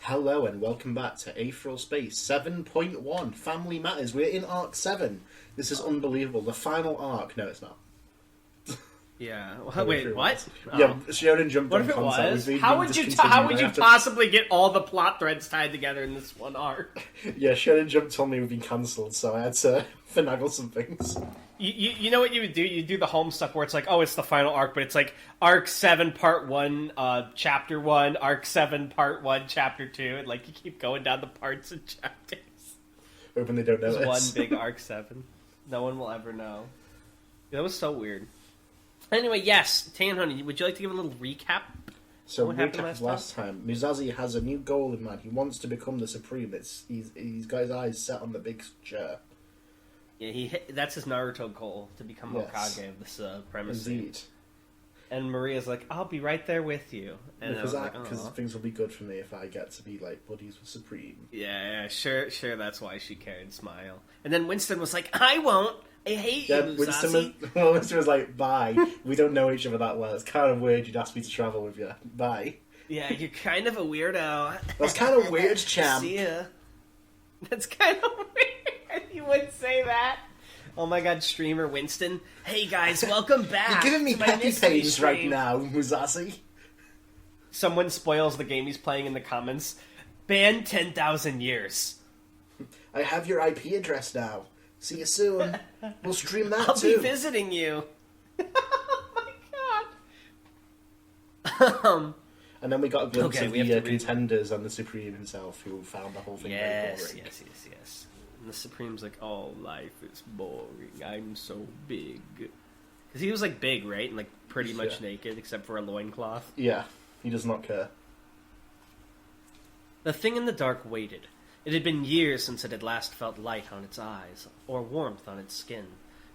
Hello and welcome back to Aetheral Space 7.1 Family Matters. We're in Arc 7. This is unbelievable. The final arc. No, it's not. Yeah. Wait, what? Yeah, Sheridan jumped What on if it console. was? We've How been would you discontinued. how would I you have to- possibly get all the plot threads tied together in this one arc? Yeah, Sheridan jumped on me. We've been cancelled, so I had to finagle some things. You know what you would do? You do the home stuff where it's like, oh, it's the final arc, but it's like Arc 7, Part 1, Chapter 1, Arc 7, Part 1, Chapter 2, and like you keep going down the parts and chapters. Hoping they don't know There's one this. big Arc 7. No one will ever know. That was so weird. Anyway, yes, Tanhony, would you like to give a little recap? So What recap happened of last last time. Musashi has a new goal in mind. He wants to become the Supreme. He's got his eyes set on the big chair. Yeah, that's his Naruto goal, to become Yes. Hokage of this supremacy. Indeed. And Maria's like, I'll be right there with you. And I was like, Because "Aw." things will be good for me if I get to be like buddies with Supreme. Yeah, sure, that's why she carried Smile. And then Winston was like, I won't. I hate Yeah, you, Winston Musashi. Winston was like, bye. We don't know each other that well. It's kind of weird you'd ask me to travel with you. Bye. Yeah, you're kind of a weirdo. That's kind of weird, champ. See ya. That's kind of weird. You would say that. Oh my god, streamer Winston. Hey guys, welcome back. You're giving me to my peppy mystery pains right stream. now, Musashi. Someone spoils the game he's playing in the comments. Ban 10,000 years. I have your IP address now. See you soon. We'll stream that I'll too. be visiting you. Oh my god. And then we got a glimpse Okay, of we have the to read- contenders and the Supreme himself, who found the whole thing very Yes. boring. Yes. And the Supreme's like, oh, life is boring. I'm so big. Because he was like big, right? And like pretty much Yeah. naked, except for a loincloth. Yeah, he does not care. The thing in the dark waited. It had been years since it had last felt light on its eyes, or warmth on its skin.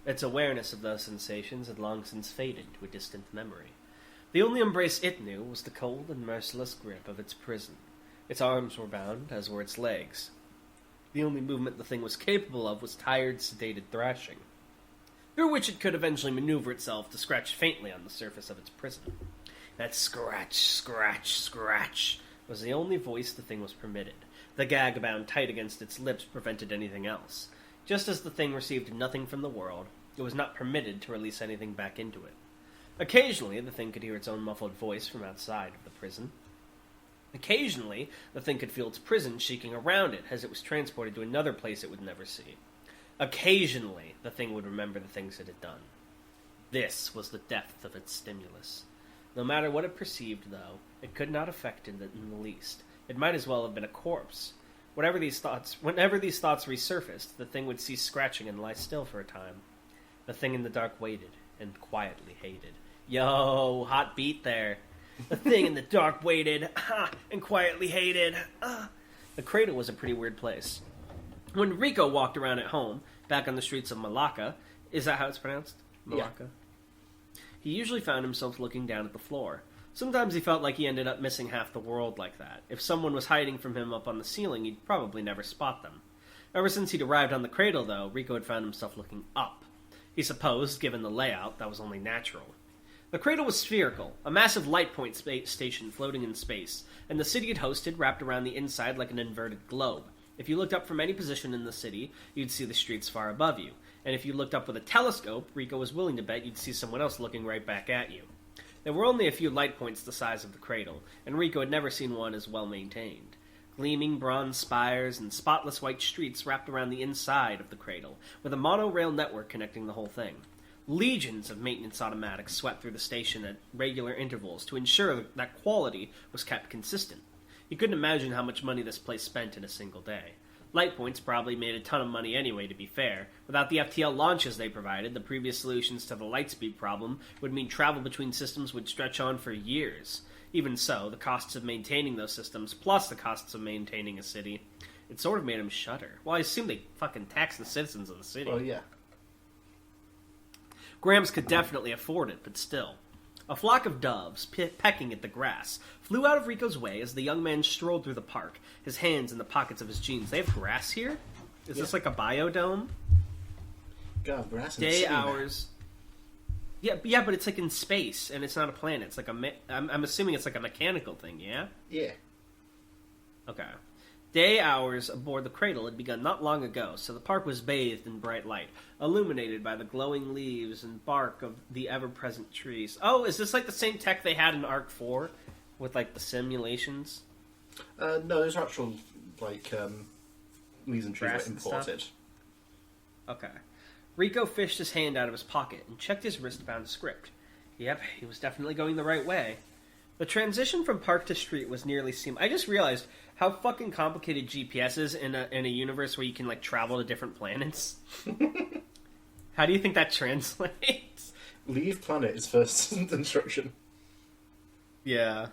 Its awareness of those sensations had long since faded to a distant memory. The only embrace it knew was the cold and merciless grip of its prison. Its arms were bound, as were its legs. The only movement the thing was capable of was tired, sedated thrashing, through which it could eventually maneuver itself to scratch faintly on the surface of its prison. That scratch, scratch, scratch was the only voice the thing was permitted. The gag bound tight against its lips prevented anything else. Just as the thing received nothing from the world, it was not permitted to release anything back into it. Occasionally, the thing could hear its own muffled voice from outside of the prison. Occasionally, the thing could feel its prison shaking around it as it was transported to another place it would never see. Occasionally, the thing would remember the things it had done. This was the depth of its stimulus. No matter what it perceived, though, it could not affect it in the least. It might as well have been a corpse. Whenever these thoughts resurfaced, the thing would cease scratching and lie still for a time. The thing in the dark waited, and quietly hated. Yo, hot beat there. The thing in the dark waited, and quietly hated. The cradle was a pretty weird place. When Rico walked around at home, back on the streets of Malacca, is that how it's pronounced? Malacca? Yeah. He usually found himself looking down at the floor. Sometimes he felt like he ended up missing half the world like that. If someone was hiding from him up on the ceiling, he'd probably never spot them. Ever since he'd arrived on the cradle, though, Rico had found himself looking up. He supposed, given the layout, that was only natural. The cradle was spherical, a massive light point station floating in space, and the city it hosted wrapped around the inside like an inverted globe. If you looked up from any position in the city, you'd see the streets far above you, and if you looked up with a telescope, Rico was willing to bet you'd see someone else looking right back at you. There were only a few light points the size of the cradle, and Rico had never seen one as well maintained. Gleaming bronze spires and spotless white streets wrapped around the inside of the cradle, with a monorail network connecting the whole thing. Legions of maintenance automatics swept through the station at regular intervals to ensure that quality was kept consistent. You couldn't imagine how much money this place spent in a single day. Light points probably made a ton of money anyway, to be fair. Without the FTL launches they provided, the previous solutions to the lightspeed problem would mean travel between systems would stretch on for years. Even so, the costs of maintaining those systems, plus the costs of maintaining a city, it sort of made him shudder. Well, I assume they fucking tax the citizens of the city. Oh, yeah. Grams could definitely afford it, but still. A flock of doves, pecking at the grass, flew out of Rico's way as the young man strolled through the park, his hands in the pockets of his jeans. They have grass here? Is this like a biodome? God, grass in Day, the city, hours. Yeah, but it's like in space, and it's not a planet. It's like I'm assuming it's like a mechanical thing, yeah? Yeah. Okay. Day hours aboard the cradle had begun not long ago, so the park was bathed in bright light, illuminated by the glowing leaves and bark of the ever-present trees. Oh, is this like the same tech they had in Arc 4? With, like, the simulations? No, those are actual, like, leaves and trees Grass were and stuff? imported. Okay. Rico fished his hand out of his pocket and checked his wristbound script. Yep, he was definitely going the right way. The transition from park to street was nearly seamless. I just realized how fucking complicated GPS is in a universe where you can, like, travel to different planets. How do you think that translates? Leave planet is first instruction. Yeah.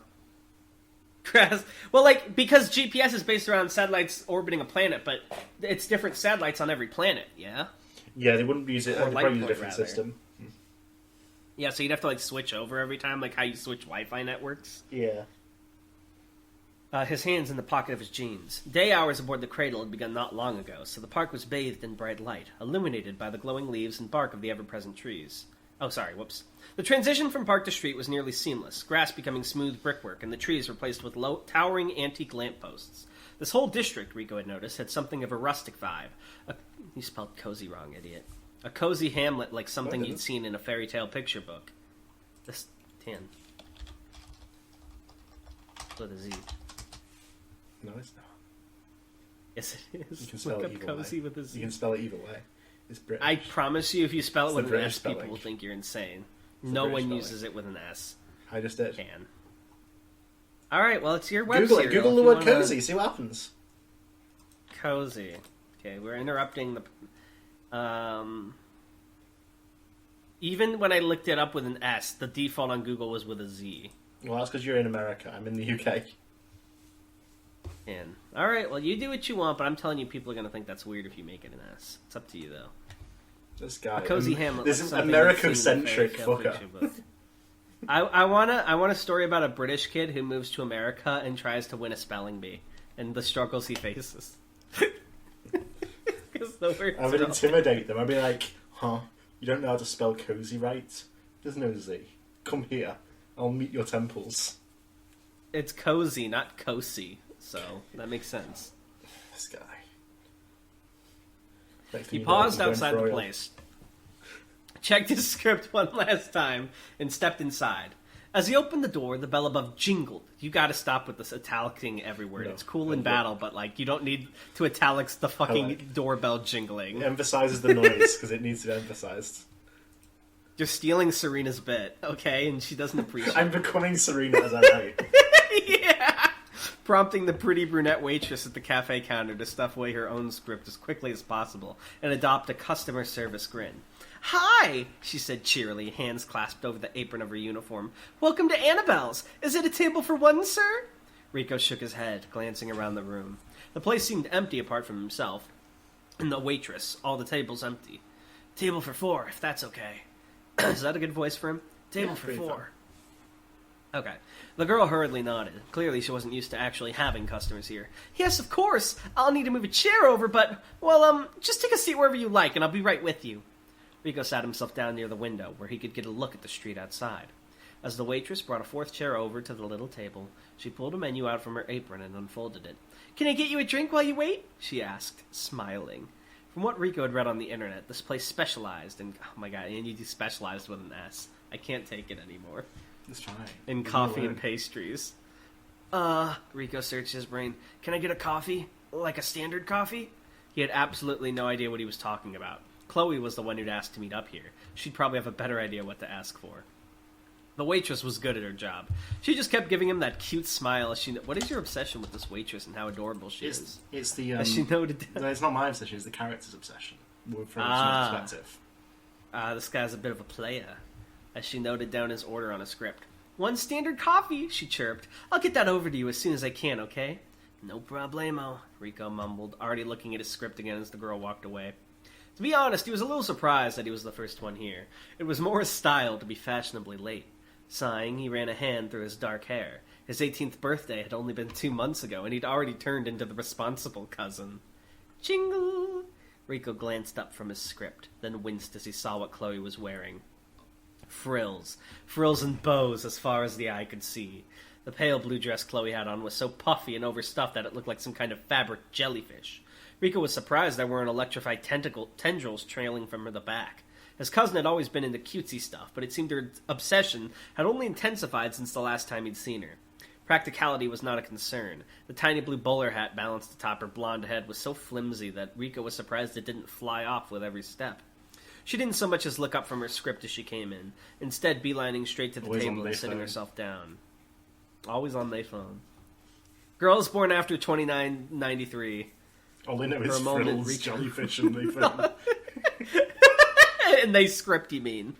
Well, like, because GPS is based around satellites orbiting a planet, but it's different satellites on every planet, yeah? Yeah, they wouldn't use it. Or They'd probably use a Lightpoint, different rather. system. Yeah, so you'd have to, like, switch over every time, like how you switch Wi-Fi networks. Yeah. His hands in the pocket of his jeans. Day hours aboard the cradle had begun not long ago, so the park was bathed in bright light, illuminated by the glowing leaves and bark of the ever-present trees. Oh, sorry, whoops. The transition from park to street was nearly seamless, grass becoming smooth brickwork and the trees replaced with low, towering antique lampposts. This whole district, Rico had noticed, had something of a rustic vibe. You spelled cozy wrong, idiot. A cozy hamlet like something you'd seen in a fairy tale picture book. This 10. With a Z. No, it's not. Yes, it is. You can spell Look it up either cozy way. with a Z. You can spell it either way. It's British. I promise you, if you spell it It's with the an British S, people spelling. will think you're insane. It's the No British one spelling. uses it with an S. I just did. Can. Alright, well, it's your web Google it. serial Google if the you word wanna- cozy. See what happens. Cozy. Okay, we're interrupting the... Even when I looked it up with an S, the default on Google was with a Z. Well, that's because you're in America. I'm in the UK. And alright, well, you do what you want, but I'm telling you, people are going to think that's weird if you make it an S. It's up to you, though. This guy. A cozy hamlet. This like is something you'd seen in a America-centric fairy tale fucker. picture book. I want a story about a British kid who moves to America and tries to win a spelling bee, and the struggles he faces. Because the words I would don't- intimidate them. I'd be like, huh, you don't know how to spell cozy right? There's no Z. Come here. I'll meet your temples. It's cozy, not cozy, so that makes sense. This guy. Next thing He you know, paused I'm going outside the royal. place, checked his script one last time, and stepped inside. As he opened the door, the bell above jingled. You gotta stop with this italicing every word. No, It's cool in I battle, but, like, you don't need to italics the fucking like- doorbell jingling. It emphasises the noise because it needs to be emphasised. You're stealing Serena's bit, okay? And she doesn't appreciate I'm becoming Serena as I write. it. Yeah! Prompting the pretty brunette waitress at the cafe counter to stuff away her own script as quickly as possible and adopt a customer service grin. Hi, she said cheerily, hands clasped over the apron of her uniform. Welcome to Annabelle's. Is it a table for one, sir? Rico shook his head, glancing around the room. The place seemed empty apart from himself and the waitress. All the tables empty. Table for four, if that's okay. Is that a good voice for him? Table Yeah, for pretty four. Okay. The girl hurriedly nodded. Clearly she wasn't used to actually having customers here. Yes, of course. I'll need to move a chair over, but, well, just take a seat wherever you like, and I'll be right with you. Rico sat himself down near the window, where he could get a look at the street outside. As the waitress brought a fourth chair over to the little table, she pulled a menu out from her apron and unfolded it. Can I get you a drink while you wait? She asked, smiling. From what Rico had read on the internet, this place specialized in... Oh my god, and you do specialized with an S. I can't take it anymore. It's fine. In coffee and pastries. Rico searched his brain. Can I get a coffee? Like a standard coffee? He had absolutely no idea what he was talking about. Chloe was the one who'd asked to meet up here. She'd probably have a better idea what to ask for. The waitress was good at her job. She just kept giving him that cute smile as she... What is your obsession with this waitress and how adorable she is? It's the... As she noted down. No, it's not my obsession, it's the character's obsession. From Ah. some perspective. This guy's a bit of a player. As she noted down his order on a script. One standard coffee, she chirped. I'll get that over to you as soon as I can, okay? No problemo, Rico mumbled, already looking at his script again as the girl walked away. To be honest, he was a little surprised that he was the first one here. It was more his style to be fashionably late. Sighing, he ran a hand through his dark hair. His 18th birthday had only been 2 months ago, and he'd already turned into the responsible cousin. Jingle! Rico glanced up from his script, then winced as he saw what Chloe was wearing. Frills. Frills and bows as far as the eye could see. The pale blue dress Chloe had on was so puffy and overstuffed that it looked like some kind of fabric jellyfish. Rico was surprised there weren't electrified tendrils trailing from the back. His cousin had always been into cutesy stuff, but it seemed her obsession had only intensified since the last time he'd seen her. Practicality was not a concern. The tiny blue bowler hat balanced atop her blonde head was so flimsy that Rico was surprised it didn't fly off with every step. She didn't so much as look up from her script as she came in, instead beelining straight to the table and sitting herself down. Always on their phone. Girls born after 2993. All they know is frills, jellyfish, and they phone. And they script, you mean.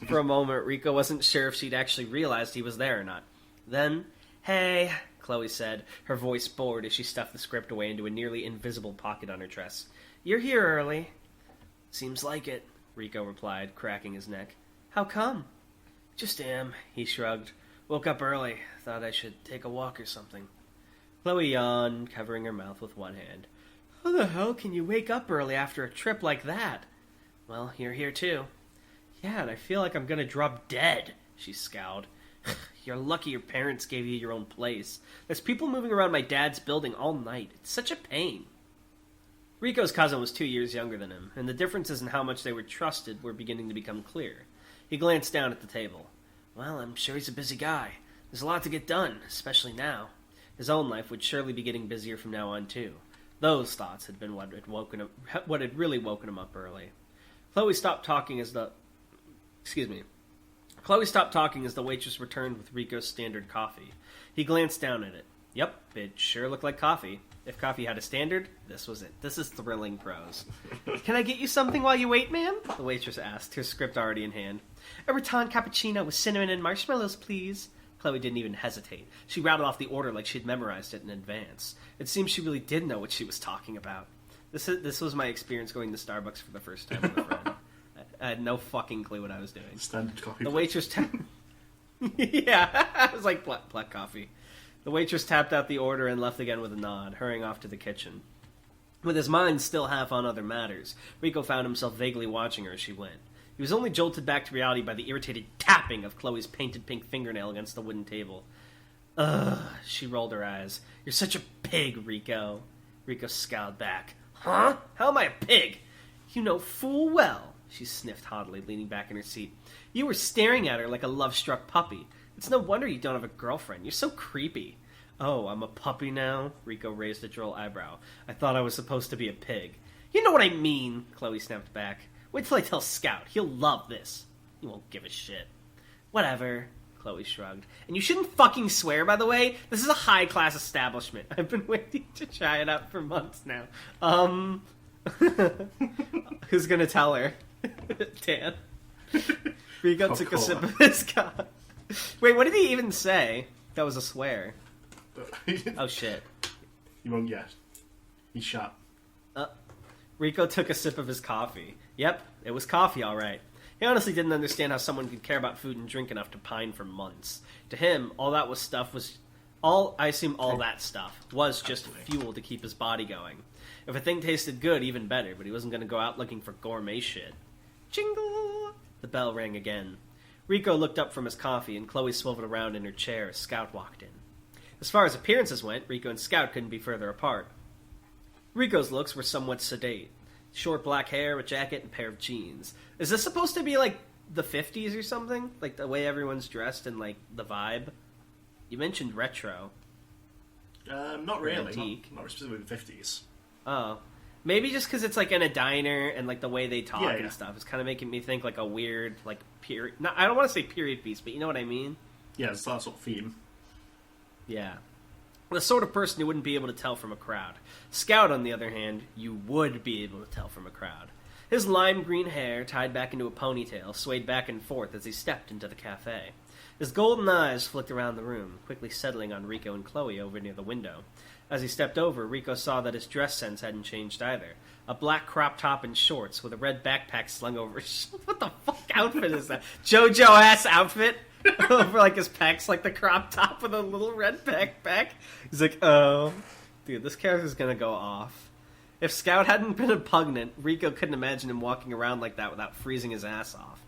For a moment, Rico wasn't sure if she'd actually realized he was there or not. Then, "Hey," Chloe said, her voice bored as she stuffed the script away into a nearly invisible pocket on her dress. "You're here early." "Seems like it," Rico replied, cracking his neck. "How come?" "Just am," he shrugged. "Woke up early. Thought I should take a walk or something." Chloe yawned, covering her mouth with one hand. "How the hell can you wake up early after a trip like that?" "Well, you're here too." "Yeah, and I feel like I'm gonna drop dead," she scowled. "You're lucky your parents gave you your own place. There's people moving around my dad's building all night. It's such a pain." Rico's cousin was 2 years younger than him, and the differences in how much they were trusted were beginning to become clear. He glanced down at the table. "Well, I'm sure he's a busy guy. There's a lot to get done, especially now." His own life would surely be getting busier from now on, too. Those thoughts had been what had really woken him up early. Chloe stopped talking as the waitress returned with Rico's standard coffee. He glanced down at it. Yep, it sure looked like coffee. If coffee had a standard, this was it. This is thrilling prose. "Can I get you something while you wait, ma'am?" the waitress asked, her script already in hand. "A rattan cappuccino with cinnamon and marshmallows, please." Chloe didn't even hesitate. She rattled off the order like she'd memorized it in advance. It seemed she really did know what she was talking about. This was my experience going to Starbucks for the first time with a friend. I had no fucking clue what I was doing. Standard coffee. The waitress yeah, it was like black coffee. The waitress tapped out the order and left again with a nod, hurrying off to the kitchen. With his mind still half on other matters, Rico found himself vaguely watching her as she went. He was only jolted back to reality by the irritated tapping of Chloe's painted pink fingernail against the wooden table. "Ugh," she rolled her eyes. "You're such a pig, Rico." Rico scowled back. "Huh? How am I a pig?" "You know full well," she sniffed haughtily, leaning back in her seat. "You were staring at her like a love-struck puppy. It's no wonder you don't have a girlfriend. You're so creepy." "Oh, I'm a puppy now?" Rico raised a droll eyebrow. "I thought I was supposed to be a pig." "You know what I mean," Chloe snapped back. "Wait till I tell Scout. He'll love this." "He won't give a shit." "Whatever," Chloe shrugged. "And you shouldn't fucking swear, by the way. This is a high-class establishment. I've been waiting to try it out for months now." Who's gonna tell her? Dan. Rico took a sip of his coffee. Wait, what did he even say? That was a swear. Oh, shit. You won't get. He's shot. Rico took a sip of his coffee. Yep, it was coffee, all right. He honestly didn't understand how someone could care about food and drink enough to pine for months. To him, all that stuff was just fuel to keep his body going. If a thing tasted good, even better, but he wasn't going to go out looking for gourmet shit. Jingle! The bell rang again. Rico looked up from his coffee, and Chloe swiveled around in her chair as Scout walked in. As far as appearances went, Rico and Scout couldn't be further apart. Rico's looks were somewhat sedate. Short black hair, a jacket, and a pair of jeans. Is this supposed to be like the 50s or something? Like the way everyone's dressed and like the vibe? You mentioned retro. Not really. Antique. Not specifically the 50s. Oh. Maybe just because it's like in a diner and like the way they talk Yeah. and stuff. It's kind of making me think like a weird like period. No, I don't want to say period piece, but you know what I mean? Yeah, it's that sort of theme. Yeah. The sort of person you wouldn't be able to tell from a crowd. Scout, on the other hand, you would be able to tell from a crowd. His lime green hair, tied back into a ponytail, swayed back and forth as he stepped into the cafe. His golden eyes flicked around the room, quickly settling on Rico and Chloe over near the window. As he stepped over, Rico saw that his dress sense hadn't changed either. A black crop top and shorts with a red backpack slung over his What the fuck outfit is that? JoJo-ass outfit? Over like his pecs, like the crop top with a little red backpack. He's like, oh. Dude, this character's gonna go off. If Scout hadn't been repugnant, Rico couldn't imagine him walking around like that without freezing his ass off.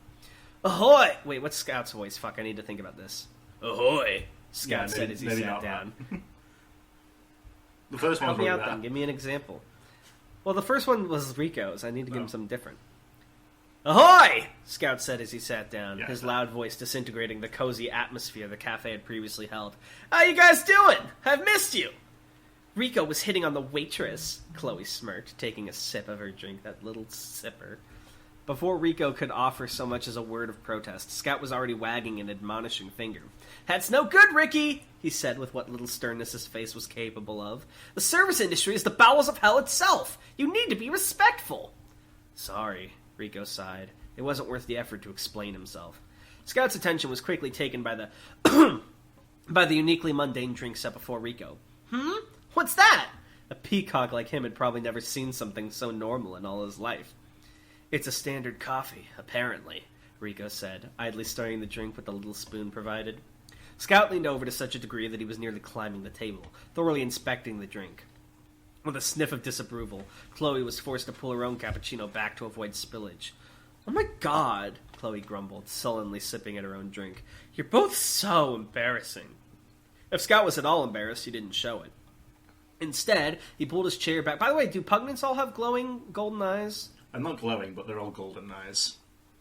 Ahoy! Wait, what's Scout's voice? Fuck, I need to think about this. Ahoy! Scout said as he sat down. The first one. Help me out then. Give me an example. Well, the first one was Rico's. I need to give him something different. Ahoy! Scout said as he sat down, his loud voice disintegrating the cozy atmosphere the cafe had previously held. How you guys doing? I've missed you! Rico was hitting on the waitress, Chloe smirked, taking a sip of her drink, that little sipper. Before Rico could offer so much as a word of protest, Scout was already wagging an admonishing finger. That's no good, Ricky, he said with what little sternness his face was capable of. The service industry is the bowels of hell itself. You need to be respectful. Sorry, Rico sighed. It wasn't worth the effort to explain himself. Scout's attention was quickly taken by the by the uniquely mundane drink set before Rico. What's that? A peacock like him had probably never seen something so normal in all his life. It's a standard coffee, apparently, Rico said, idly stirring the drink with the little spoon provided. Scout leaned over to such a degree that he was nearly climbing the table, thoroughly inspecting the drink. With a sniff of disapproval, Chloe was forced to pull her own cappuccino back to avoid spillage. Oh my god, Chloe grumbled, sullenly sipping at her own drink. You're both so embarrassing. If Scout was at all embarrassed, he didn't show it. Instead, he pulled his chair back. By the way, do pugnates all have glowing golden eyes? I'm not glowing, but they're all golden eyes.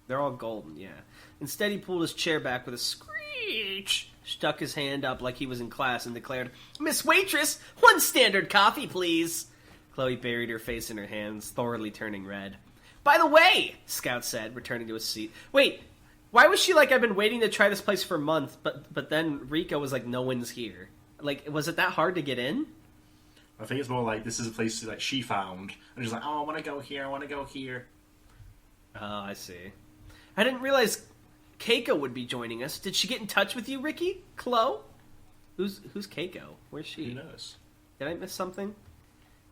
They're all golden, yeah. Instead, he pulled his chair back with a screech, stuck his hand up like he was in class, and declared, Miss Waitress, 1 standard coffee, please. Chloe buried her face in her hands, thoroughly turning red. By the way, Scout said, returning to his seat. Wait, why was she like, I've been waiting to try this place for a month, but then Rico was like, no one's here. Like, was it that hard to get in? I think it's more like this is a place that she found, and she's like, oh, I want to go here, I want to go here. Oh, I see. I didn't realize Keiko would be joining us. Did she get in touch with you, Ricky? Chloe? Who's Keiko? Where's she? Who knows? Did I miss something?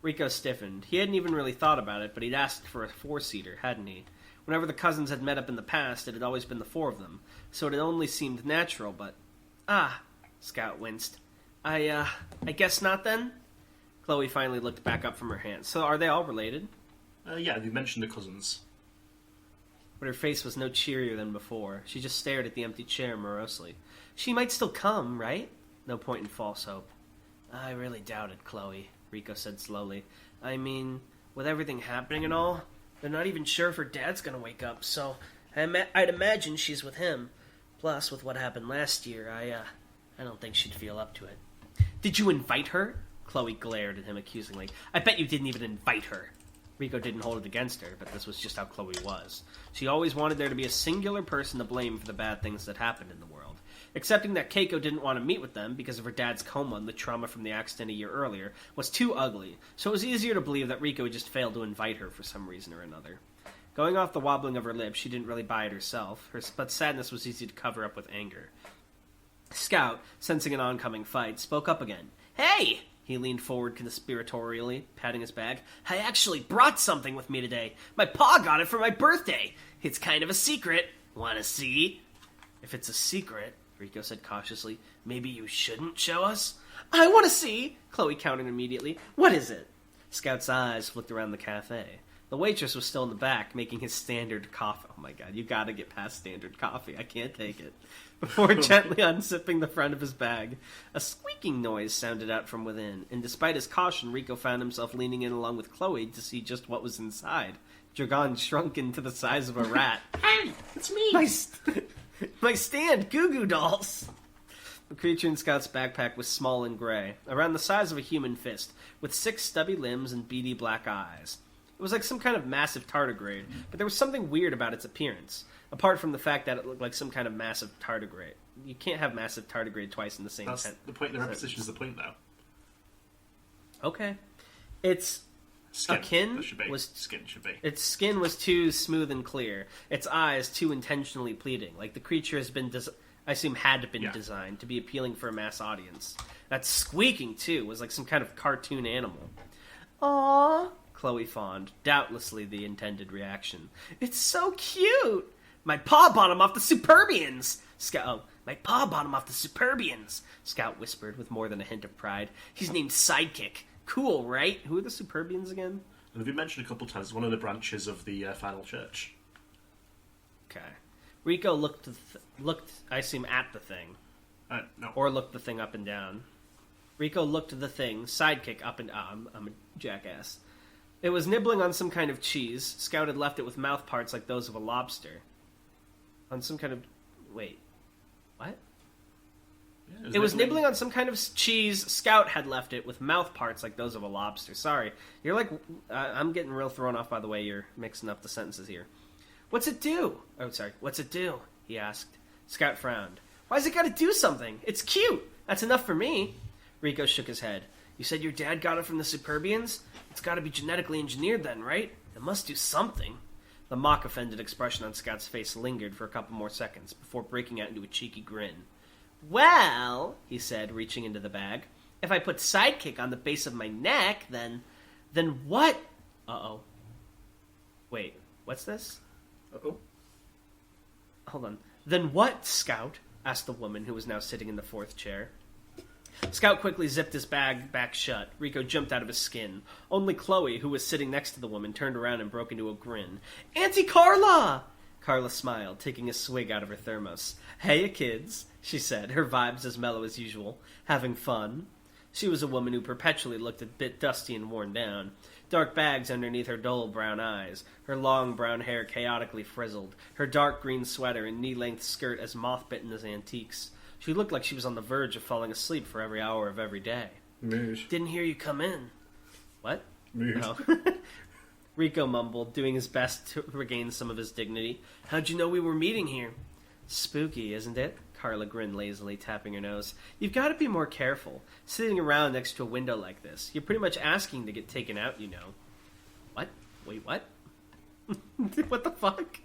Rico stiffened. He hadn't even really thought about it, but he'd asked for a 4-seater, hadn't he? Whenever the cousins had met up in the past, it had always been the 4 of them, so it had only seemed natural, but... Scout winced. I guess not, then? Chloe finally looked back up from her hands. So are they all related? Yeah, you mentioned the cousins. But her face was no cheerier than before. She just stared at the empty chair morosely. She might still come, right? No point in false hope. I really doubt it, Chloe, Rico said slowly. I mean, with everything happening and all, they're not even sure if her dad's gonna wake up, so I'd imagine she's with him. Plus, with what happened last year, I don't think she'd feel up to it. Did you invite her? Chloe glared at him accusingly. I bet you didn't even invite her. Rico didn't hold it against her, but this was just how Chloe was. She always wanted there to be a singular person to blame for the bad things that happened in the world. Accepting that Keiko didn't want to meet with them because of her dad's coma and the trauma from the accident a year earlier was too ugly, so it was easier to believe that Rico had just failed to invite her for some reason or another. Going off the wobbling of her lips, she didn't really buy it herself, but sadness was easy to cover up with anger. Scout, sensing an oncoming fight, spoke up again. Hey! He leaned forward conspiratorially, patting his bag. I actually brought something with me today. My pa got it for my birthday. It's kind of a secret. Want to see? If it's a secret, Rico said cautiously, maybe you shouldn't show us? I want to see, Chloe countered immediately. What is it? Scout's eyes flicked around the cafe. The waitress was still in the back, making his standard coffee. Oh my god, you gotta get past standard coffee. I can't take it. Before gently unzipping the front of his bag, a squeaking noise sounded out from within, and despite his caution, Rico found himself leaning in along with Chloe to see just what was inside. Dragon shrunk into the size of a rat. Hey, it's me! My stand, Goo Goo Dolls! The creature in Scout's backpack was small and gray, around the size of a human fist, with 6 stubby limbs and beady black eyes. It was like some kind of massive tardigrade, but there was something weird about its appearance, apart from the fact that it looked like some kind of massive tardigrade. You can't have massive tardigrade twice in the same That's the point. The repetition is the point, though. Okay. Its skin should be. Its skin was too smooth and clear. Its eyes too intentionally pleading, like the creature has been designed to be appealing for a mass audience. That squeaking, too, was like some kind of cartoon animal. Aww, Chloe fawned, doubtlessly the intended reaction. It's so cute! My pa bought him off the Superbians! My pa bought him off the Superbians! Scout whispered with more than a hint of pride. He's named Sidekick. Cool, right? Who are the Superbians again? They've been mentioned a couple of times. It's one of the branches of the Final Church. Okay. Rico looked, I assume, at the thing. No. Or looked the thing up and down. Rico looked the thing, sidekick, up and down. I'm a jackass. It was nibbling on some kind of cheese. Scout had left it with mouth parts like those of a lobster. On some kind of... Wait. What? Yeah, it was nibbling on some kind of cheese. Scout had left it with mouth parts like those of a lobster. Sorry. You're like... I'm getting real thrown off by the way you're mixing up the sentences here. What's it do? Oh, sorry. What's it do? He asked. Scout frowned. Why's it gotta do something? It's cute. That's enough for me. Rico shook his head. You said your dad got it from the Superbians? It's gotta be genetically engineered then, right? It must do something. The mock-offended expression on Scout's face lingered for a couple more seconds before breaking out into a cheeky grin. Well, he said, reaching into the bag, if I put sidekick on the base of my neck, then what? Uh-oh. Wait, what's this? Uh-oh. Hold on. Then what, Scout? Asked the woman, who was now sitting in the fourth chair. Scout quickly zipped his bag back shut. Rico jumped out of his skin. Only Chloe, who was sitting next to the woman, turned around and broke into a grin. Auntie Carla! Carla smiled, taking a swig out of her thermos. Heya, kids, she said, her vibes as mellow as usual. Having fun? She was a woman who perpetually looked a bit dusty and worn down. Dark bags underneath her dull brown eyes, her long brown hair chaotically frizzled, her dark green sweater and knee-length skirt as moth-bitten as antiques. She looked like she was on the verge of falling asleep for every hour of every day. Mood. Didn't hear you come in. What? Mood. Oh. Rico mumbled, doing his best to regain some of his dignity. How'd you know we were meeting here? Spooky, isn't it? Carla grinned lazily, tapping her nose. You've got to be more careful. Sitting around next to a window like this. You're pretty much asking to get taken out, you know. What? Wait, what? What the fuck?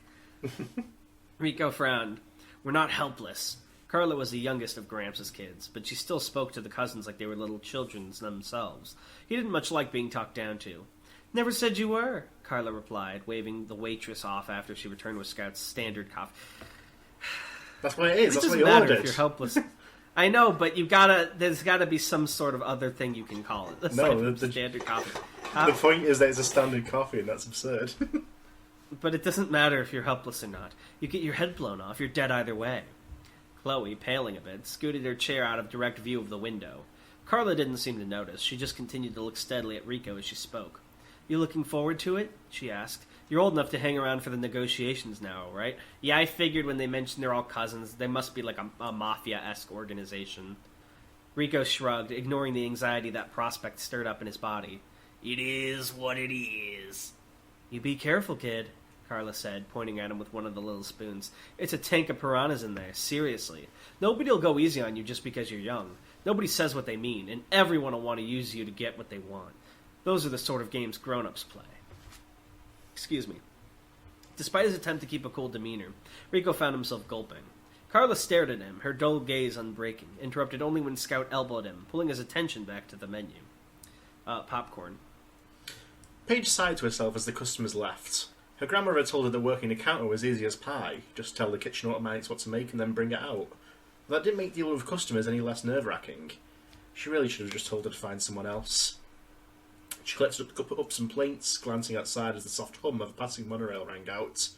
Rico frowned. We're not helpless. Carla was the youngest of Gramps' kids, but she still spoke to the cousins like they were little children themselves. He didn't much like being talked down to. Never said you were, Carla replied, waving the waitress off after she returned with Scout's standard coffee. That's what it is. That's what you matter ordered. If you're helpless. I know, but there's gotta be some sort of other thing you can call it. No, the standard coffee. The point is that it's a standard coffee, and that's absurd. But it doesn't matter if you're helpless or not. You get your head blown off, you're dead either way. Chloe, paling a bit, scooted her chair out of direct view of the window. Carla didn't seem to notice. She just continued to look steadily at Rico as she spoke. You looking forward to it? She asked. You're old enough to hang around for the negotiations now, right? Yeah, I figured when they mentioned they're all cousins, they must be like a mafia-esque organization. Rico shrugged, ignoring the anxiety that prospect stirred up in his body. It is what it is. You be careful, kid, Carla said, pointing at him with one of the little spoons. It's a tank of piranhas in there, seriously. Nobody'll go easy on you just because you're young. Nobody says what they mean, and everyone will want to use you to get what they want. Those are the sort of games grown-ups play. Excuse me. Despite his attempt to keep a cool demeanor, Rico found himself gulping. Carla stared at him, her dull gaze unbreaking, interrupted only when Scout elbowed him, pulling his attention back to the menu. Popcorn. Paige sighed to herself as the customers left. Her grandmother had told her that working a counter was easy as pie. Just tell the kitchen automatics what to make and then bring it out. But that didn't make dealing with customers any less nerve-wracking. She really should have just told her to find someone else. She collected up some plates, glancing outside as the soft hum of a passing monorail rang out.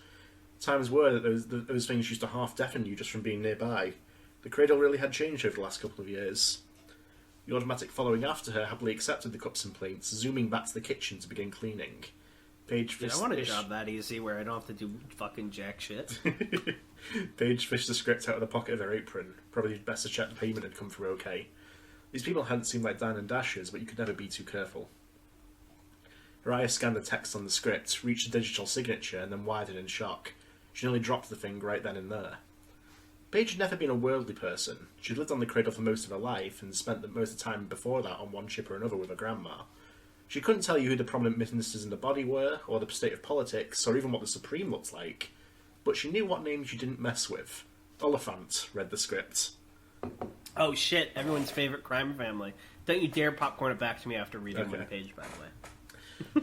Times were that those things used to half-deafen you just from being nearby. The cradle really had changed over the last couple of years. The automatic following after her happily accepted the cups and plates, zooming back to the kitchen to begin cleaning. Paige I want a job that easy where I don't have to do fucking jack shit. Paige fished the script out of the pocket of her apron. Probably best to check the payment had come through okay. These people hadn't seemed like Dan and Dashers, but you could never be too careful. Her eyes scanned the text on the script, reached the digital signature, and then widened in shock. She nearly dropped the thing right then and there. Paige had never been a worldly person. She'd lived on the cradle for most of her life, and spent most of the time before that on one ship or another with her grandma. She couldn't tell you who the prominent ministers in the body were, or the state of politics, or even what the Supreme looked like. But she knew what names you didn't mess with. Oliphant read the script. Oh shit, everyone's favorite crime family. Don't you dare popcorn it back to me after reading one page, by the way.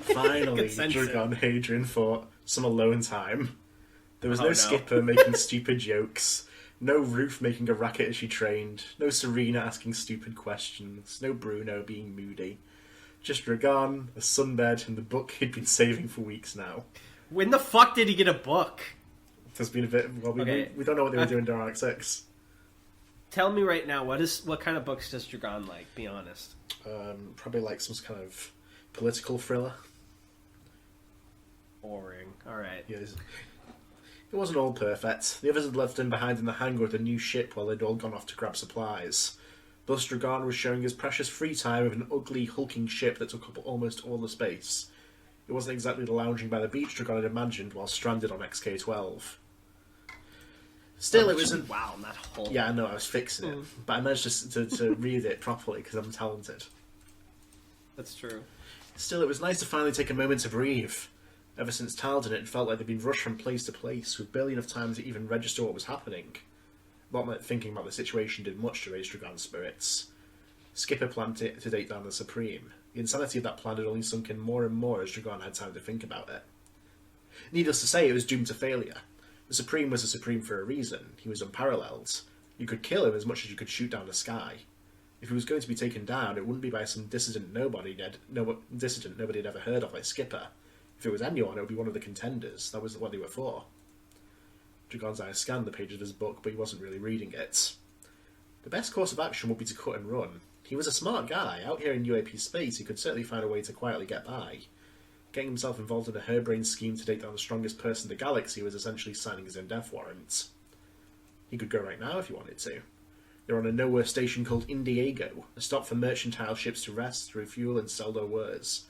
Finally, Dragon Hadrian thought, some alone time. There was no Skipper making stupid jokes, no Ruth making a racket as she trained, no Serena asking stupid questions, no Bruno being moody. Just Dragon, a sunbed, and the book he'd been saving for weeks now. When the fuck did he get a book? There's been a bit... Well, we don't know what they were doing during Arc 6. Tell me right now, what kind of books does Dragon like? Be honest. Probably like some kind of political thriller. Boring. All right. Yeah, it wasn't all perfect. The others had left him behind in the hangar with a new ship while they'd all gone off to grab supplies. Thus, Dragon was showing his precious free time with an ugly, hulking ship that took up almost all the space. It wasn't exactly the lounging by the beach Dragon had imagined while stranded on XK-12. Still, it was wow, that whole... Yeah, I know, I was fixing it. But I managed to read it properly because I'm talented. That's true. Still, it was nice to finally take a moment to breathe. Ever since Talden, it felt like they'd been rushed from place to place, with barely enough time to even register what was happening. Not that thinking about the situation did much to raise Dragon's spirits. Skipper planned to date down the Supreme. The insanity of that plan had only sunk in more and more as Dragon had time to think about it. Needless to say, it was doomed to failure. The Supreme was a Supreme for a reason. He was unparalleled. You could kill him as much as you could shoot down the sky. If he was going to be taken down, it wouldn't be by some dissident nobody had ever heard of like Skipper. If it was anyone, it would be one of the contenders. That was what they were for. Dragon's eyes scanned the pages of his book, but he wasn't really reading it. The best course of action would be to cut and run. He was a smart guy. Out here in UAP space, he could certainly find a way to quietly get by. Getting himself involved in a harebrained scheme to take down the strongest person in the galaxy was essentially signing his own death warrant. He could go right now if he wanted to. They're on a nowhere station called Indiego, a stop for mercantile ships to rest, refuel, and sell their wares.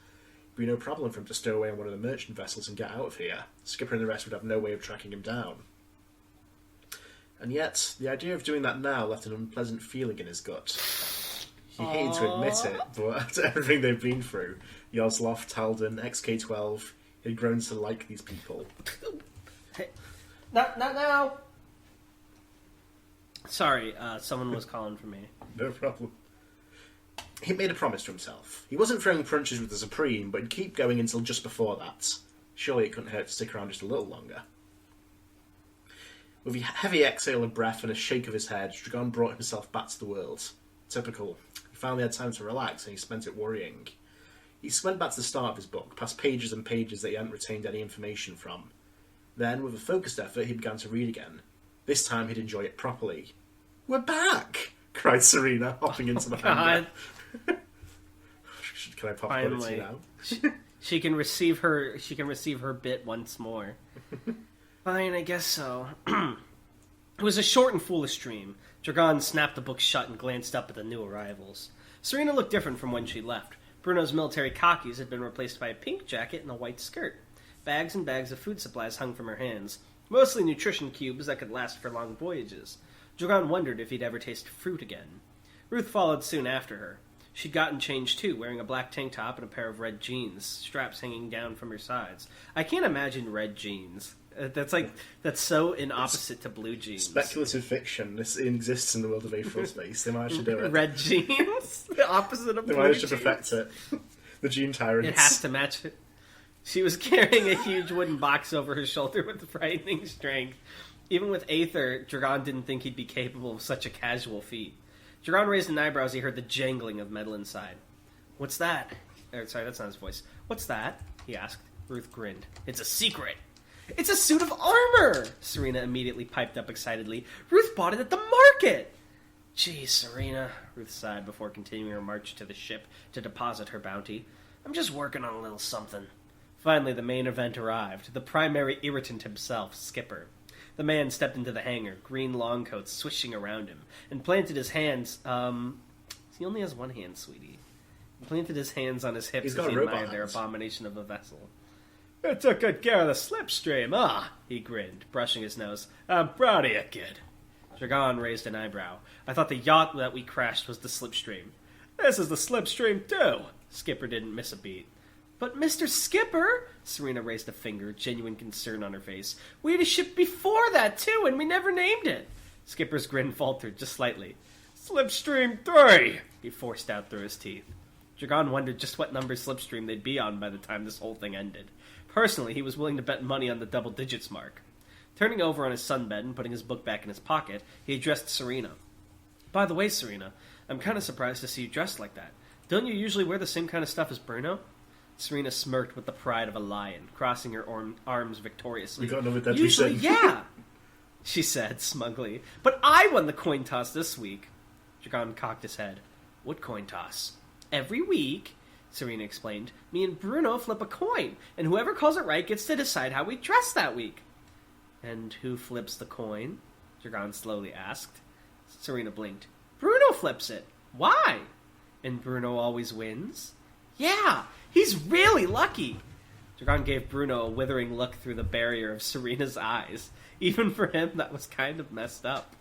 It'd be no problem for him to stow away on one of the merchant vessels and get out of here. Skipper and the rest would have no way of tracking him down. And yet, the idea of doing that now left an unpleasant feeling in his gut. He hated to admit it, but after everything they've been through, Yoslov, Talden, XK-12, he had grown to like these people. Hey, not now! Sorry, someone was calling for me. No problem. He made a promise to himself. He wasn't throwing punches with the Supreme, but he'd keep going until just before that. Surely it couldn't hurt to stick around just a little longer. With a heavy exhale of breath and a shake of his head, Dragon brought himself back to the world. Typical. He finally had time to relax, and he spent it worrying. He went back to the start of his book, past pages and pages that he hadn't retained any information from. Then, with a focused effort, he began to read again. This time he'd enjoy it properly. "We're back!" cried Serena, hopping into the hangar. Can I pop one to you now? She can receive her bit once more. Fine, I guess so. It was a short and foolish dream. Dragon snapped the book shut and glanced up at the new arrivals. Serena looked different from when she left. Bruno's military khakis had been replaced by a pink jacket and a white skirt. Bags and bags of food supplies hung from her hands, mostly nutrition cubes that could last for long voyages. Dragon wondered if he'd ever taste fruit again. Ruth followed soon after her. She'd gotten changed too, wearing a black tank top and a pair of red jeans, straps hanging down from her sides. I can't imagine red jeans. That's so in opposite to blue jeans. Speculative fiction. This exists in the world of Aetheral space. They managed to do it. Red jeans? The opposite of blue jeans. They managed to perfect it. The Gene Tyrants. It has to match it. She was carrying a huge wooden box over her shoulder with frightening strength. Even with Aether, Dragon didn't think he'd be capable of such a casual feat. Dragon raised an eyebrow as he heard the jangling of metal inside. "What's that?" Sorry, that's not his voice. "What's that?" he asked. Ruth grinned. "It's a secret." "It's a suit of armor!" Serena immediately piped up excitedly. "Ruth bought it at the market!" "Geez, Serena," Ruth sighed before continuing her march to the ship to deposit her bounty. "I'm just working on a little something." Finally, the main event arrived. The primary irritant himself, Skipper. The man stepped into the hangar, green long coat swishing around him, and planted his hands... he only has one hand, sweetie. He planted his hands on his hips as he admired their abomination of a vessel. "You took good care of the slipstream, he grinned, brushing his nose. "I'm proud of you, kid." Dragon raised an eyebrow. "I thought the yacht that we crashed was the slipstream." "This is the slipstream, too." Skipper didn't miss a beat. "But Mr. Skipper," Serena raised a finger, genuine concern on her face, "we had a ship before that, too, and we never named it." Skipper's grin faltered just slightly. "Slipstream 3, he forced out through his teeth. Dragon wondered just what number slipstream they'd be on by the time this whole thing ended. Personally, he was willing to bet money on the double digits mark. Turning over on his sunbed and putting his book back in his pocket, he addressed Serena. "By the way, Serena, I'm kind of surprised to see you dressed like that. Don't you usually wear the same kind of stuff as Bruno?" Serena smirked with the pride of a lion, crossing her arms victoriously. We got another deadly sin. Yeah! she said smugly. But I won the coin toss this week. Dragon cocked his head. What coin toss? Every week, Serena explained, me and Bruno flip a coin, and whoever calls it right gets to decide how we dress that week. And who flips the coin? Dragon slowly asked. Serena blinked. Bruno flips it. Why? And Bruno always wins? Yeah, he's really lucky. Dragon gave Bruno a withering look through the barrier of Serena's eyes. Even for him, that was kind of messed up.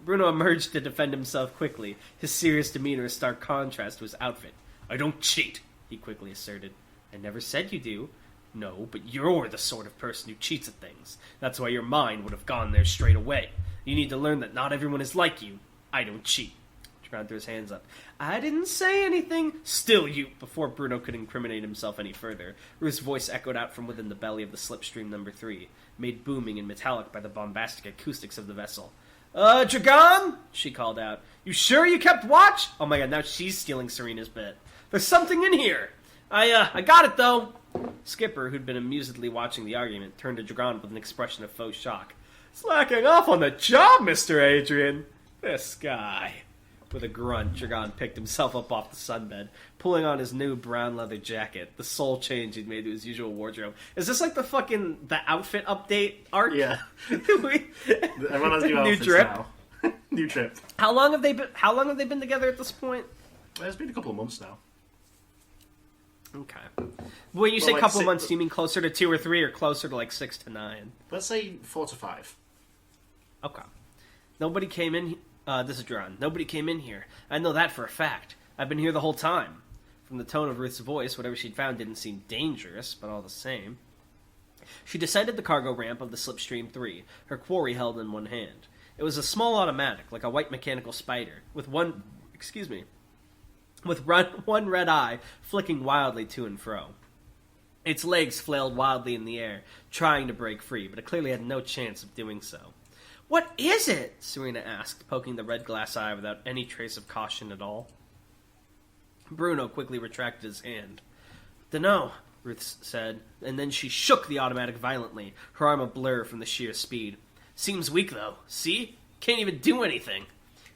Bruno emerged to defend himself quickly, his serious demeanor a stark contrast to his outfit. I don't cheat, he quickly asserted. I never said you do. No, but you're the sort of person who cheats at things. That's why your mind would have gone there straight away. You need to learn that not everyone is like you. I don't cheat. Dragon threw his hands up. I didn't say anything. Still you. Before Bruno could incriminate himself any further, Ruth's voice echoed out from within the belly of the slipstream number 3, made booming and metallic by the bombastic acoustics of the vessel. Dragon? She called out. You sure you kept watch? Oh my god, now she's stealing Serena's bit. There's something in here. I got it though. Skipper, who'd been amusedly watching the argument, turned to Dragon with an expression of faux shock. Slacking off on the job, Mr. Adrian. This guy. With a grunt, Dragon picked himself up off the sunbed, pulling on his new brown leather jacket, the sole change he'd made to his usual wardrobe. Is this like the outfit update arc? Yeah. Everyone has new outfits drip. now. New trip. How long have they been together at this point? Well, it's been a couple of months now. Okay. When you say like couple months, do you mean closer to 2 or 3 or closer to like 6 to 9? Let's say 4 to 5. Okay. Nobody came in. This is Dragon. Nobody came in here. I know that for a fact. I've been here the whole time. From the tone of Ruth's voice, whatever she'd found didn't seem dangerous, but all the same. She descended the cargo ramp of the Slipstream 3, her quarry held in one hand. It was a small automatic, like a white mechanical spider, with one red eye flicking wildly to and fro. Its legs flailed wildly in the air, trying to break free, but it clearly had no chance of doing so. What is it? Serena asked, poking the red glass eye without any trace of caution at all. Bruno quickly retracted his hand. Dunno, Ruth said, and then she shook the automatic violently, her arm a blur from the sheer speed. Seems weak, though. See? Can't even do anything.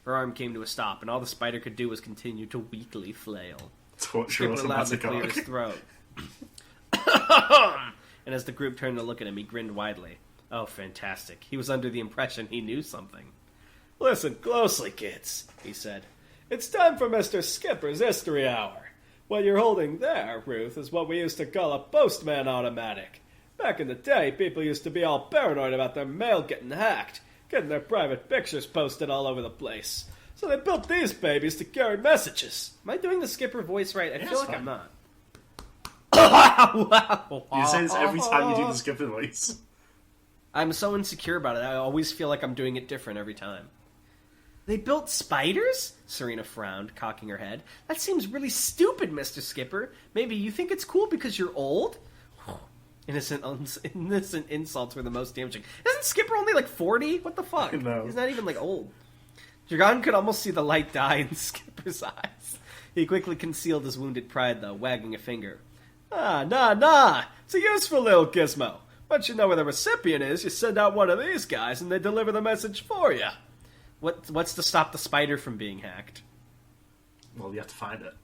Her arm came to a stop, and all the spider could do was continue to weakly flail. Skipper loudly cleared his throat. And as the group turned to look at him, he grinned widely. Oh, fantastic. He was under the impression he knew something. Listen closely, kids, he said. It's time for Mr. Skipper's History Hour. What you're holding there, Ruth, is what we used to call a postman automatic. Back in the day, people used to be all paranoid about their mail getting hacked, getting their private pictures posted all over the place. So they built these babies to carry messages. Am I doing the Skipper voice right? I feel like I'm not. You say this every time you do the Skipper voice. I'm so insecure about it. I always feel like I'm doing it different every time. They built spiders? Serena frowned, cocking her head. That seems really stupid, Mr. Skipper. Maybe you think it's cool because you're old? Innocent insults were the most damaging. Isn't Skipper only like 40? What the fuck? No. He's not even like old. Dragon could almost see the light die in Skipper's eyes. He quickly concealed his wounded pride, though, wagging a finger. Nah. It's a useful little gizmo. Once you know where the recipient is, you send out one of these guys and they deliver the message for you. What's to stop the spider from being hacked? Well, you have to find it.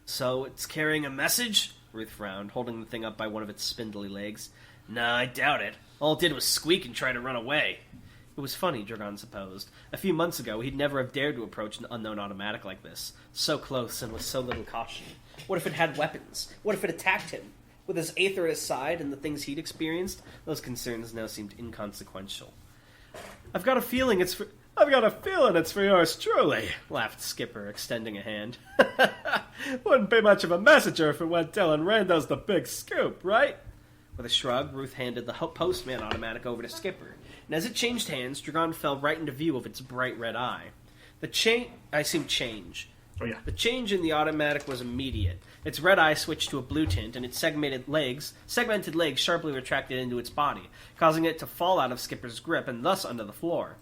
So it's carrying a message? Ruth frowned, holding the thing up by one of its spindly legs. Nah, I doubt it. All it did was squeak and try to run away. It was funny, Dragon supposed. A few months ago, he'd never have dared to approach an unknown automatic like this. So close and with so little caution. What if it had weapons? What if it attacked him? With his Aether at his side and the things he'd experienced, those concerns now seemed inconsequential. I've got a feeling it's for yours truly, laughed Skipper, extending a hand. Wouldn't be much of a messenger if it went telling Randos the big scoop, right? With a shrug, Ruth handed the postman automatic over to Skipper, and as it changed hands, Dragon fell right into view of its bright red eye. Change. Oh, yeah. The change in the automatic was immediate. Its red eye switched to a blue tint, and its segmented legs sharply retracted into its body, causing it to fall out of Skipper's grip and thus onto the floor.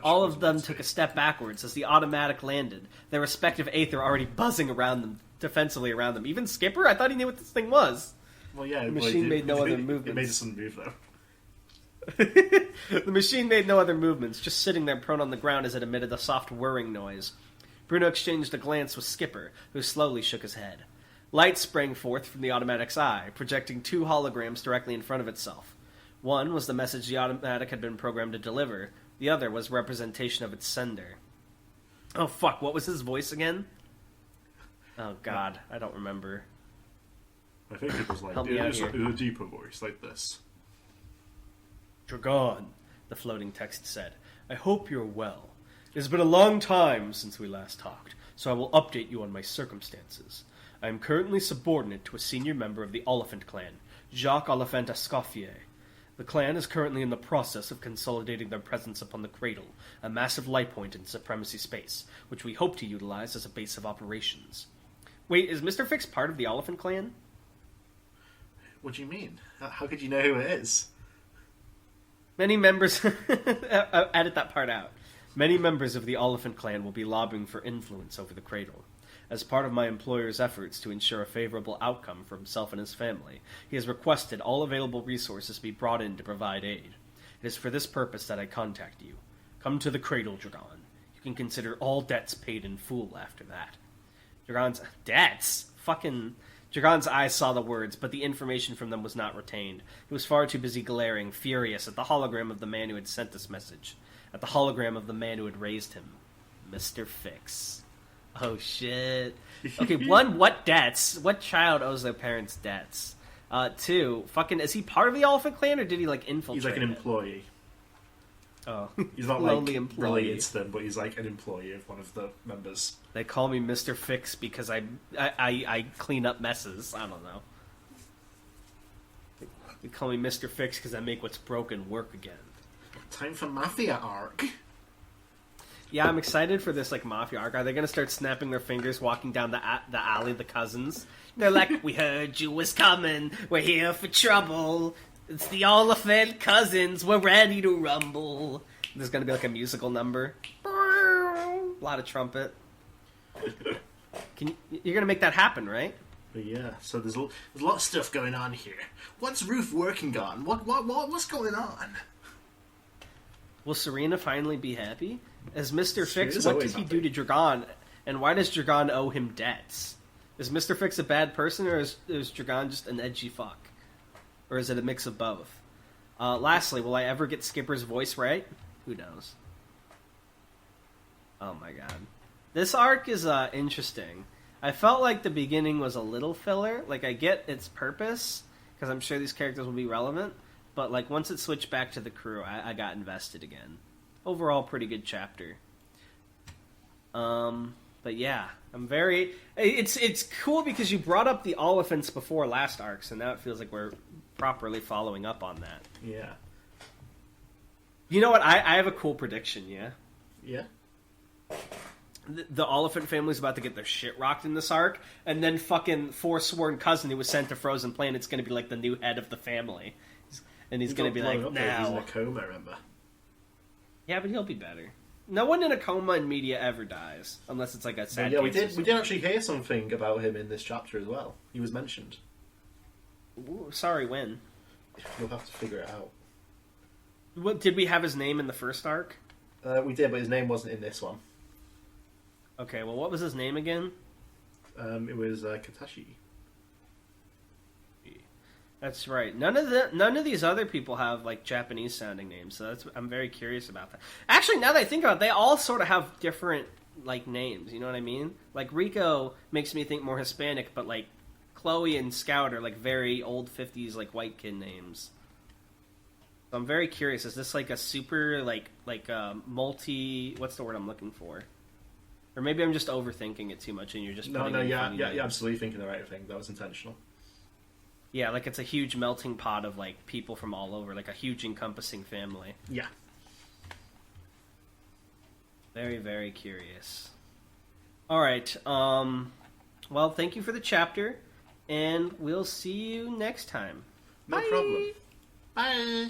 All of them took a step backwards as the automatic landed, their respective Aether already buzzing around them, defensively around them. Even Skipper? I thought he knew what this thing was. Well, yeah. The machine made no other movements. It made some move, though. The machine made no other movements, just sitting there prone on the ground as it emitted a soft whirring noise. Bruno exchanged a glance with Skipper, who slowly shook his head. Light sprang forth from the automatic's eye, projecting 2 holograms directly in front of itself. One was the message the automatic had been programmed to deliver. The other was representation of its sender. Oh fuck, what was his voice again? Oh god, I don't remember. I think it was like, Help me out here. It was a deeper voice, like this. Dragon, the floating text said. I hope you're well. It has been a long time since we last talked, so I will update you on my circumstances. I am currently subordinate to a senior member of the Oliphant clan, Jacques Oliphant Escoffier. The clan is currently in the process of consolidating their presence upon the Cradle, a massive light point in Supremacy Space, which we hope to utilize as a base of operations. Wait, is Mr. Fix part of the Oliphant clan? What do you mean? How could you know who it is? Many members... edit that part out. Many members of the Oliphant clan will be lobbying for influence over the Cradle. As part of my employer's efforts to ensure a favorable outcome for himself and his family, he has requested all available resources be brought in to provide aid. It is for this purpose that I contact you. Come to the Cradle, Dragon. You can consider all debts paid in full after that. Dragon's... Debts? Fucking... Dragon's eyes saw the words, but the information from them was not retained. He was far too busy glaring, furious, at the hologram of the man who had sent this message. At the hologram of the man who had raised him. Mr. Fix. Oh, shit. Okay, 1, what debts? What child owes their parents debts? 2, fucking, is he part of the Oliphant clan, or did he, like, infiltrate He's like an employee. Oh. He's not, Lonely like, employee. related to them, but he's, like, an employee of one of the members. They call me Mr. Fix because I clean up messes. I don't know. They call me Mr. Fix because I make what's broken work again. Time for Mafia arc. Yeah, I'm excited for this, like, Mafia arc. Are they gonna start snapping their fingers walking down the alley, the cousins? They're like, we heard you was coming. We're here for trouble. It's the Oliphant cousins. We're ready to rumble. There's gonna be, like, a musical number. A lot of trumpet. You're gonna make that happen, right? But yeah, so there's a lot of stuff going on here. What's Ruth working on? What's going on? Will Serena finally be happy? As Mr. Fix, Serena's what did always he happy. do to Dragon? And why does Dragon owe him debts? Is Mr. Fix a bad person, or is Dragon just an edgy fuck? Or is it a mix of both? Lastly, will I ever get Skipper's voice right? Who knows? Oh my god. This arc is interesting. I felt like the beginning was a little filler. Like, I get its purpose, because I'm sure these characters will be relevant, but like once it switched back to the crew, I got invested again. Overall, pretty good chapter. But yeah, I'm very... It's cool because you brought up the Oliphants before last arc, so now it feels like we're properly following up on that. Yeah. You know what? I have a cool prediction, yeah? Yeah? The Oliphant family's about to get their shit rocked in this arc, and then fucking Forsworn cousin who was sent to Frozen Planet's going to be like the new head of the family. And he's going to be like, He's in now... a coma, remember? Yeah, but he'll be better. No one in a coma in media ever dies, unless it's like a sad Yeah, we case or did actually hear something about him in this chapter as well. He was mentioned. Ooh, sorry, when? You'll have to figure it out. What, did we have his name in the first arc? We did, but his name wasn't in this one. Okay, well, what was his name again? It was Katashi. That's right. None of these other people have like Japanese sounding names, so I'm very curious about that. Actually, now that I think about it, they all sort of have different like names. You know what I mean? Like Rico makes me think more Hispanic, but like Chloe and Scout are like very old 50s like white kid names. So I'm very curious. Is this like a super like multi? What's the word I'm looking for? Or maybe I'm just overthinking it too much, and you're just No, putting in yeah, funny you're names. absolutely thinking the right thing. That was intentional. Yeah, like it's a huge melting pot of like people from all over, like a huge encompassing family. Yeah. Very, very curious. All right. Well, thank you for the chapter, and we'll see you next time. No problem. Bye.